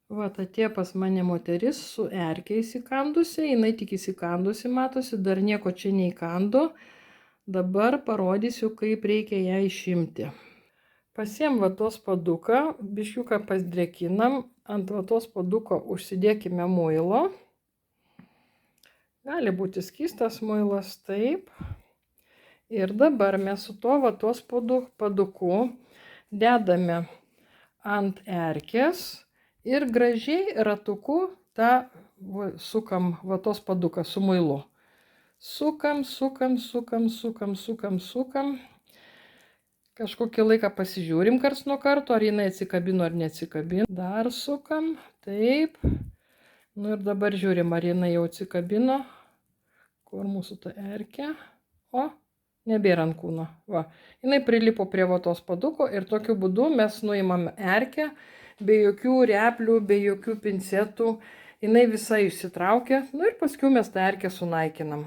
Vat atėjo pas mane moteris su erke įsikandusi, jinai tik įsikandusi, matosi, dar nieko čia neįkando. Dabar parodysiu, kaip reikia ją išimti. Pasiem vatos paduką, biškiuką pasdrėkinam, ant vatos paduko užsidėkime muilo. Gali būti skystas muilas, taip. Ir dabar mes su tuo vatos paduku dedame ant erkės ir gražiai ratuku tą sukam vatos paduką su muilu. Sukam. Kažkokį laiką pasižiūrim karts nuo karto, ar jinai atsikabino ar neatsikabino. Dar sukam, taip. Nu ir dabar žiūrim, ar jinai jau atsikabino. Kur mūsų ta erkė? O, nebėra ant kūno. Va, jinai prilipo prie vatos paduko ir tokiu būdu mes nuimam erkę, be jokių replių, be jokių pincetų. Jinai visa išsitraukia, nu ir paskui mes tą erkę sunaikinam.